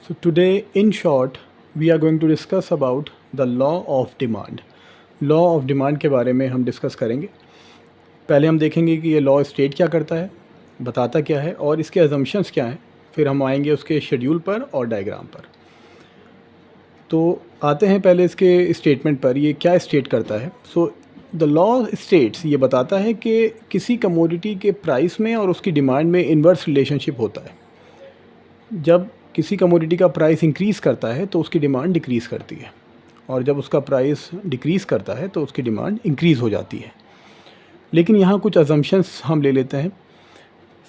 So today, in short, we are going to discuss about the law of demand. Law of demand के बारे में हम discuss करेंगे। पहले हम देखेंगे कि ये लॉ स्टेट क्या करता है, बताता क्या है और इसके अजम्पशंस क्या हैं। फिर हम आएंगे उसके शेड्यूल पर और डायग्राम पर। तो आते हैं पहले इसके स्टेटमेंट पर। ये क्या स्टेट करता है? सो द लॉ स्टेट्स, ये बताता है कि किसी कमोडिटी के प्राइस में और उसकी डिमांड में इन्वर्स रिलेशनशिप होता है। जब किसी कमोडिटी का प्राइस इंक्रीज़ करता है तो उसकी डिमांड डिक्रीज़ करती है, और जब उसका प्राइस डिक्रीज़ करता है तो उसकी डिमांड इंक्रीज़ हो जाती है। लेकिन यहाँ कुछ अजम्पशंस हम ले लेते हैं।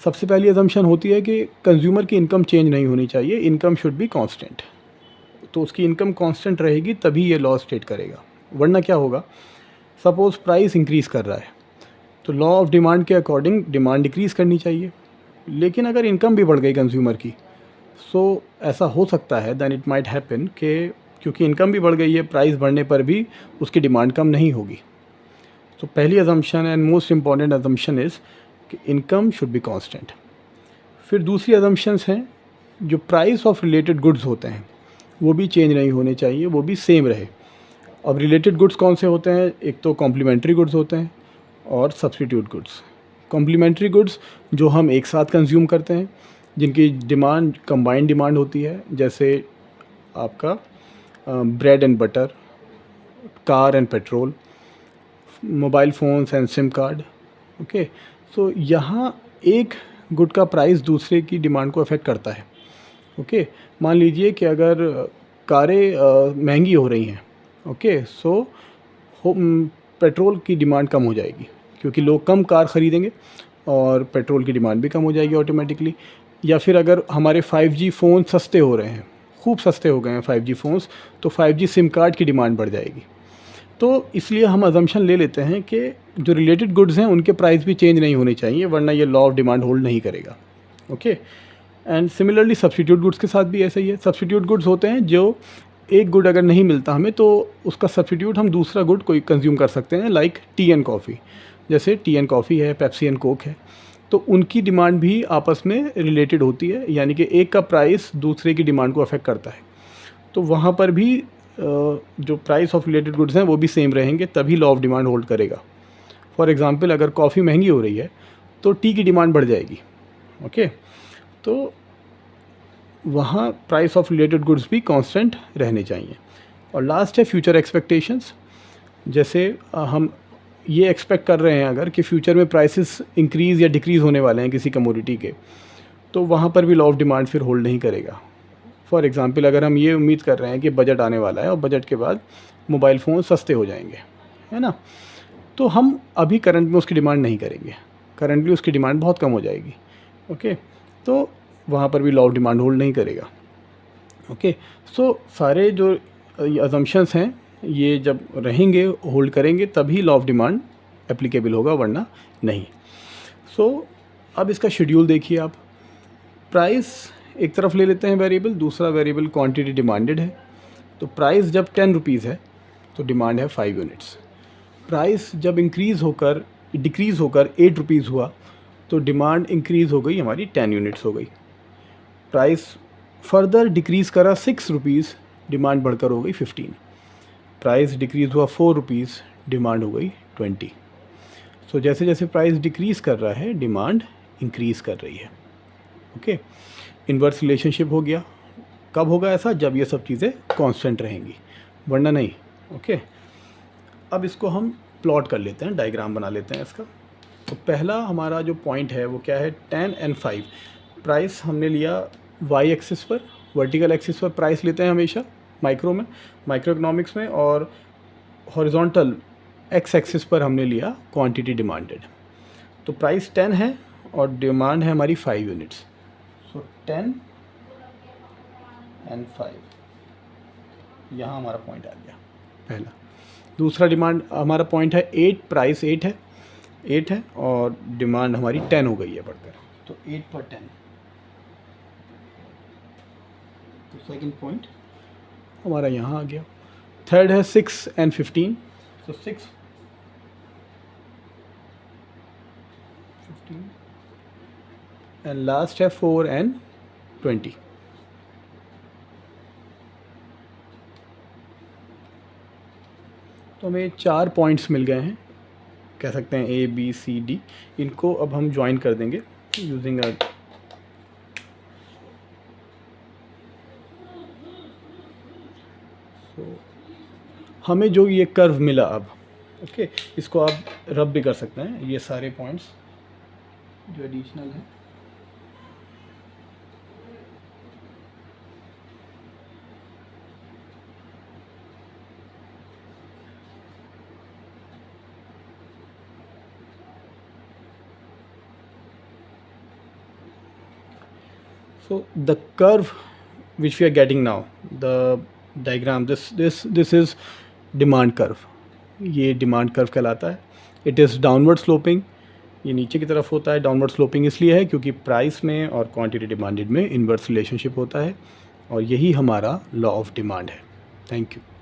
सबसे पहली अजम्पशन होती है कि कंज्यूमर की इनकम चेंज नहीं होनी चाहिए, इनकम शुड बी कांस्टेंट। तो उसकी इनकम कांस्टेंट रहेगी तभी ये लॉ स्टेट करेगा, वरना क्या होगा? सपोज़ प्राइस इंक्रीज़ कर रहा है तो लॉ ऑफ डिमांड के अकॉर्डिंग डिमांड डिक्रीज़ करनी चाहिए। लेकिन अगर इनकम भी बढ़ गई कंज्यूमर की, सो ऐसा हो सकता है, दैन इट माइट हैपन कि क्योंकि इनकम भी बढ़ गई है, प्राइस बढ़ने पर भी उसकी डिमांड कम नहीं होगी। तो पहली assumption and most important assumption is कि इनकम शुड बी कांस्टेंट। फिर दूसरी अजम्पशंस हैं, जो प्राइस ऑफ रिलेटेड गुड्स होते हैं वो भी चेंज नहीं होने चाहिए, वो भी सेम रहे। अब रिलेटेड गुड्स कौन से होते हैं? एक तो कॉम्प्लीमेंट्री गुड्स होते हैं और सब्सटीट्यूट गुड्स। कॉम्प्लीमेंट्री गुड्स जो हम एक साथ कंज्यूम करते हैं, जिनकी डिमांड कंबाइंड डिमांड होती है, जैसे आपका bread and butter, car and petrol, mobile phones and SIM card. Okay, so यहाँ एक गुड का प्राइस दूसरे की डिमांड को अफेक्ट करता है। ओके, मान लीजिए कि अगर कारें महंगी हो रही हैं, ओके, सो पेट्रोल की डिमांड कम हो जाएगी क्योंकि लोग कम कार ख़रीदेंगे और पेट्रोल की डिमांड भी कम हो जाएगी ऑटोमेटिकली। या फिर अगर हमारे 5G फ़ोन सस्ते हो रहे हैं, खूब सस्ते हो गए हैं 5G फ़ोन्स, तो 5G सिम कार्ड की डिमांड बढ़ जाएगी। तो इसलिए हम अजम्पशन ले लेते हैं कि जो रिलेटेड गुड्स हैं उनके प्राइस भी चेंज नहीं होने चाहिए, वरना ये लॉ ऑफ डिमांड होल्ड नहीं करेगा। Okay, and similarly substitute goods के साथ भी ऐसा ही है। सब्सटीट्यूट गुड्स होते हैं जो एक गुड अगर नहीं मिलता हमें तो उसका सब्सटीट्यूट हम दूसरा गुड कोई कंज्यूम कर सकते हैं, लाइक टी एंड कॉफ़ी। जैसे टी एंड कॉफ़ी है, पेप्सी एंड कोक है, तो उनकी डिमांड भी आपस में रिलेटेड होती है, यानी कि एक का प्राइस दूसरे की डिमांड को अफेक्ट करता है। तो वहाँ पर भी जो प्राइस ऑफ रिलेटेड गुड्स हैं वो भी सेम रहेंगे, तभी लॉ ऑफ डिमांड होल्ड करेगा। फॉर एग्ज़ाम्पल, अगर कॉफ़ी महंगी हो रही है तो टी की डिमांड बढ़ जाएगी। ओके, तो वहाँ प्राइस ऑफ रिलेटेड गुड्स भी कांस्टेंट रहने चाहिए। और लास्ट है फ्यूचर एक्सपेक्टेशंस। जैसे हम ये एक्सपेक्ट कर रहे हैं अगर कि फ्यूचर में प्राइसेस इंक्रीज़ या डिक्रीज़ होने वाले हैं किसी कमोडिटी के, तो वहाँ पर भी लॉ ऑफ डिमांड फिर होल्ड नहीं करेगा। फॉर एग्ज़ाम्पल, अगर हम ये उम्मीद कर रहे हैं कि बजट आने वाला है और बजट के बाद मोबाइल फ़ोन सस्ते हो जाएंगे, है ना, तो हम अभी करंट में उसकी डिमांड नहीं करेंगे, करंटली उसकी डिमांड बहुत कम हो जाएगी। ओके, तो वहाँ पर भी लॉ ऑफ डिमांड होल्ड नहीं करेगा। ओके, सो सारे जो अजम्पशंस हैं ये जब रहेंगे, होल्ड करेंगे, तभी लॉ ऑफ डिमांड एप्लीकेबल होगा, वरना नहीं। सो अब इसका शेड्यूल देखिए आप। प्राइस एक तरफ ले लेते हैं वेरिएबल, दूसरा वेरिएबल क्वांटिटी डिमांडेड है। तो प्राइस जब 10 रुपीज़ है तो डिमांड है 5 यूनिट्स। प्राइस जब डिक्रीज़ होकर 8 रुपीज़ हुआ तो डिमांड इंक्रीज़ हो गई, हमारी 10 यूनिट्स हो गई। प्राइस फर्दर डिक्रीज़ करा 6 रुपीज़, डिमांड बढ़कर हो गई 15। प्राइस डिक्रीज़ हुआ 4 रुपीज़, डिमांड हो गई 20। सो जैसे जैसे प्राइस डिक्रीज़ कर रहा है डिमांड इंक्रीज़ कर रही है। ओके, इन्वर्स रिलेशनशिप हो गया। कब होगा ऐसा? जब ये सब चीज़ें कांस्टेंट रहेंगी, वरना नहीं। ओके, अब इसको हम प्लॉट कर लेते हैं, डायग्राम बना लेते हैं इसका। तो पहला हमारा जो पॉइंट है वो क्या है? 10 एंड 5। प्राइस हमने लिया वाई एक्सिस पर, वर्टिकल एक्सिस पर प्राइस लेते हैं हमेशा माइक्रो इकोनॉमिक्स में, और हॉरिजॉन्टल एक्स एक्सिस पर हमने लिया क्वांटिटी डिमांडेड। तो प्राइस 10 है और डिमांड है हमारी 5 यूनिट्स। सो 10 एंड 5, यहाँ हमारा पॉइंट आ गया पहला। दूसरा डिमांड हमारा पॉइंट है 8, प्राइस 8 है और डिमांड हमारी 10 हो गई है बढ़कर, तो 8 पर 10। तो सेकंड पॉइंट हमारा यहाँ आ गया। थर्ड है 6 एंड 15, तो 6, 15 एंड लास्ट है 4 एंड 20। तो हमें 4 पॉइंट्स मिल गए हैं, कह सकते हैं A B C D। इनको अब हम ज्वाइन कर देंगे यूजिंग अ हमें जो ये कर्व मिला अब, ओके, इसको आप रब भी कर सकते हैं, ये सारे पॉइंट्स जो एडिशनल हैं। So the curve which we are getting now, the diagram, this is demand curve। ये demand curve कहलाता है। It is downward sloping, ये नीचे की तरफ होता है। डाउनवर्ड स्लोपिंग इसलिए है क्योंकि प्राइस में और क्वांटिटी डिमांडेड में इन्वर्स रिलेशनशिप होता है, और यही हमारा लॉ ऑफ डिमांड है। Thank you.